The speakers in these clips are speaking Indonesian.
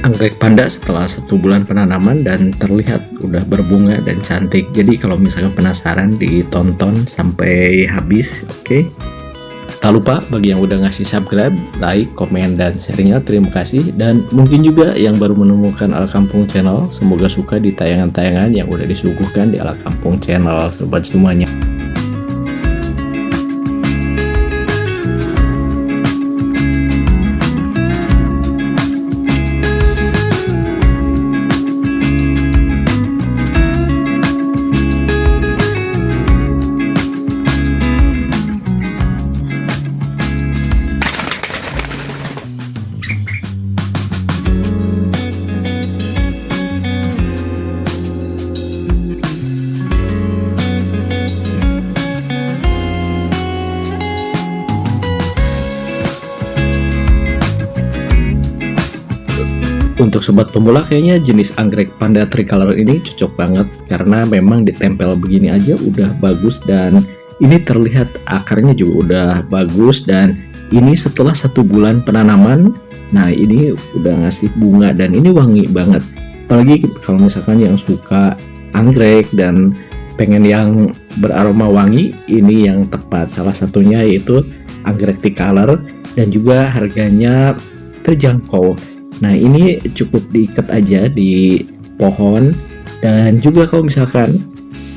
anggrek panda setelah 1 bulan penanaman dan terlihat udah berbunga dan cantik. Jadi kalau misalkan penasaran, ditonton sampai habis. Oke. Tak lupa bagi yang udah ngasih subscribe, like, komen, dan sharingnya, terima kasih. Dan mungkin juga yang baru menemukan Ala Kampung Channel, semoga suka di tayangan-tayangan yang udah disuguhkan di Ala Kampung Channel, sobat semuanya. Untuk sobat pemula, kayaknya jenis anggrek panda tricolor ini cocok banget karena memang ditempel begini aja udah bagus, dan ini terlihat akarnya juga udah bagus, dan ini setelah 1 bulan penanaman. Nah, ini udah ngasih bunga dan ini wangi banget. Apalagi kalau misalkan yang suka anggrek dan pengen yang beraroma wangi, ini yang tepat. Salah satunya yaitu anggrek tricolor dan juga harganya terjangkau. Nah, ini cukup diikat aja di pohon, dan juga kalau misalkan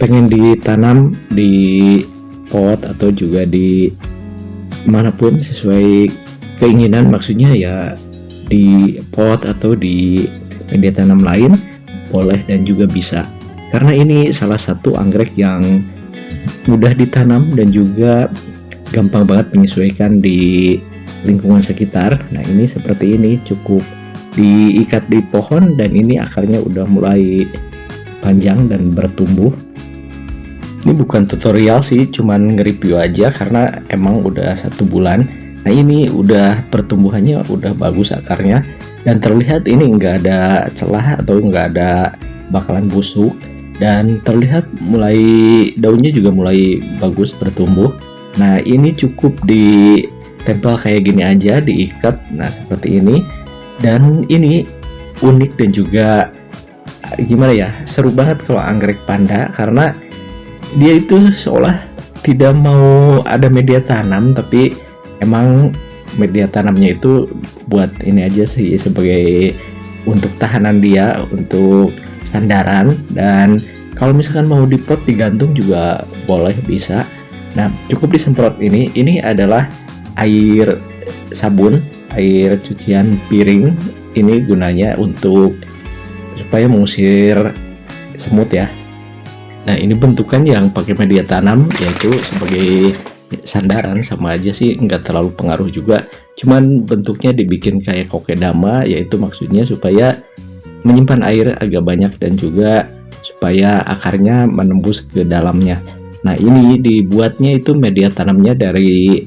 pengen ditanam di pot atau juga di manapun sesuai keinginan, maksudnya ya di pot atau di media tanam lain boleh dan juga bisa, karena ini salah satu anggrek yang mudah ditanam dan juga gampang banget menyesuaikan di lingkungan sekitar. Nah, ini seperti ini, cukup diikat di pohon dan ini akarnya udah mulai panjang dan bertumbuh. Ini bukan tutorial sih, cuman nge-review aja karena emang udah 1 bulan. Nah, ini udah pertumbuhannya udah bagus akarnya, dan terlihat ini nggak ada celah atau nggak ada bakalan busuk, dan terlihat mulai daunnya juga mulai bagus bertumbuh. Nah, ini cukup ditempel kayak gini aja, diikat. Nah, seperti ini. Dan ini unik dan juga gimana ya, seru banget kalau anggrek panda, karena dia itu seolah tidak mau ada media tanam, tapi emang media tanamnya itu buat ini aja sih, sebagai untuk tahanan dia, untuk sandaran. Dan kalau misalkan mau di pot digantung juga boleh, bisa. Nah, cukup disemprot ini adalah air sabun, air cucian piring. Ini gunanya untuk supaya mengusir semut ya. Nah, ini bentukan yang pakai media tanam, yaitu sebagai sandaran, sama aja sih, nggak terlalu pengaruh juga. Cuman bentuknya dibikin kayak kokedama, yaitu maksudnya supaya menyimpan air agak banyak dan juga supaya akarnya menembus ke dalamnya. Nah, ini dibuatnya itu media tanamnya dari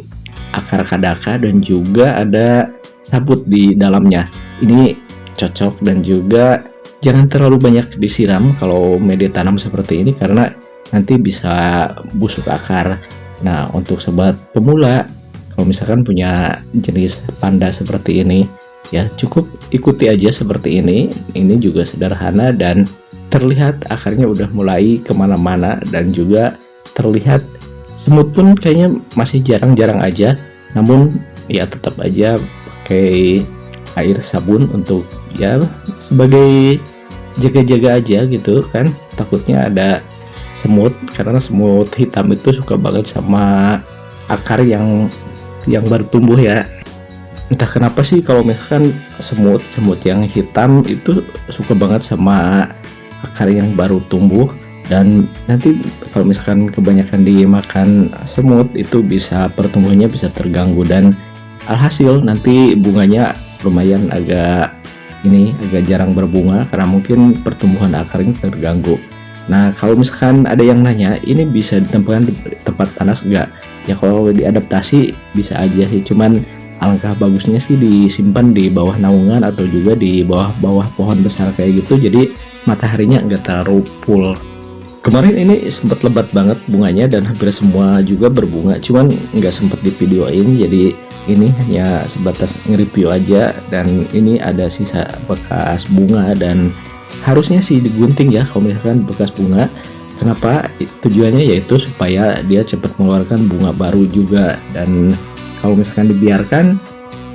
akar kadaka dan juga ada sabut di dalamnya. Ini cocok, dan juga jangan terlalu banyak disiram kalau media tanam seperti ini karena nanti bisa busuk akar. Nah, untuk sobat pemula, kalau misalkan punya jenis panda seperti ini, ya cukup ikuti aja seperti ini. Ini juga sederhana dan terlihat akarnya udah mulai kemana-mana, dan juga terlihat semut pun kayaknya masih jarang-jarang aja. Namun ya tetap aja pakai air sabun untuk ya sebagai jaga-jaga aja gitu kan, takutnya ada semut, karena semut hitam itu suka banget sama akar yang baru tumbuh ya. Entah kenapa sih kalau misalkan semut yang hitam itu suka banget sama akar yang baru tumbuh, dan nanti kalau misalkan kebanyakan dimakan semut itu bisa pertumbuhannya bisa terganggu, dan alhasil nanti bunganya lumayan agak jarang berbunga karena mungkin pertumbuhan akarnya terganggu. Nah, kalau misalkan ada yang nanya ini bisa ditempatkan di tempat panas enggak? Ya kalau diadaptasi bisa aja sih, cuman alangkah bagusnya sih disimpan di bawah naungan atau juga di bawah pohon besar kayak gitu, jadi mataharinya enggak terlalu full. Kemarin ini sempat lebat banget bunganya dan hampir semua juga berbunga, cuman nggak sempat di videoin, jadi ini hanya sebatas nge-review aja. Dan ini ada sisa bekas bunga dan harusnya sih digunting ya kalau misalkan bekas bunga. Kenapa? Tujuannya yaitu supaya dia cepat mengeluarkan bunga baru juga. Dan kalau misalkan dibiarkan,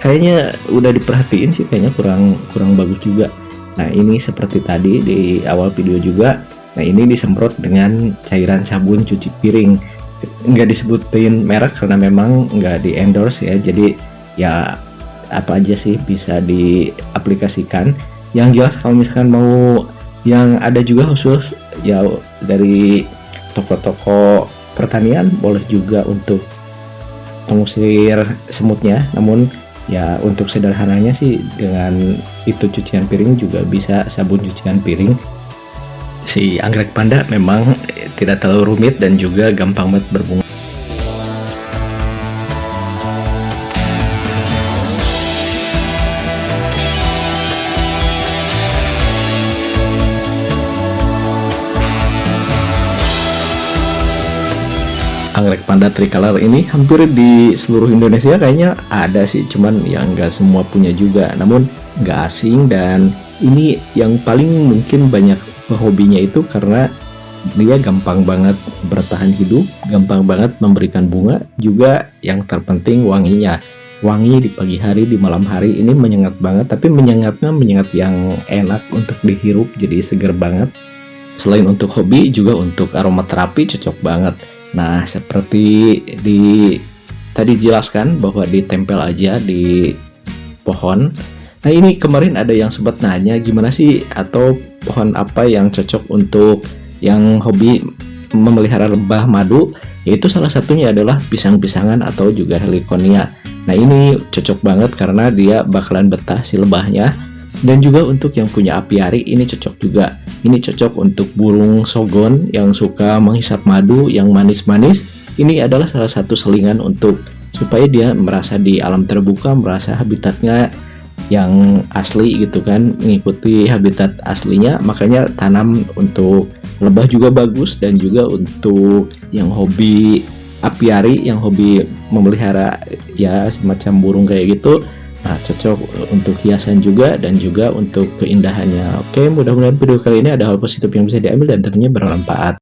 kayaknya udah diperhatiin sih, kayaknya kurang bagus juga. Nah ini seperti tadi di awal video juga. Nah ini disemprot dengan cairan sabun cuci piring. Nggak disebutin merek karena memang nggak di endorse ya. Jadi ya apa aja sih bisa diaplikasikan. Yang jelas kalau misalkan mau yang ada juga khusus ya dari toko-toko pertanian, boleh juga untuk pengusir semutnya. Namun ya untuk sederhananya sih dengan itu cucian piring juga bisa sabun cucian piring. Si anggrek panda memang tidak terlalu rumit dan juga gampang banget berbunga. Anggrek panda tricolor ini hampir di seluruh Indonesia kayaknya ada sih, cuman yang nggak semua punya juga. Namun nggak asing, dan ini yang paling mungkin banyak hobinya itu karena dia gampang banget bertahan hidup, gampang banget memberikan bunga, juga yang terpenting wanginya. Wangi di pagi hari, di malam hari, ini menyengat banget, tapi menyengatnya menyengat yang enak untuk dihirup, jadi seger banget. Selain untuk hobi, juga untuk aromaterapi cocok banget. Nah, seperti tadi dijelaskan bahwa ditempel aja di pohon. Nah, ini kemarin ada yang sempat nanya gimana sih, atau pohon apa yang cocok untuk yang hobi memelihara lebah madu, yaitu salah satunya adalah pisang-pisangan atau juga heliconia. Nah, ini cocok banget karena dia bakalan betah si lebahnya. Dan juga untuk yang punya apiari ini cocok juga. Ini cocok untuk burung sogon yang suka menghisap madu yang manis-manis. Ini adalah salah satu selingan untuk supaya dia merasa di alam terbuka, merasa habitatnya yang asli gitu kan, mengikuti habitat aslinya. Makanya tanam untuk lebah juga bagus, dan juga untuk yang hobi apiari, yang hobi memelihara ya semacam burung kayak gitu. Nah, cocok untuk hiasan juga dan juga untuk keindahannya. Oke, mudah-mudahan video kali ini ada hal positif yang bisa diambil dan tentunya bermanfaat.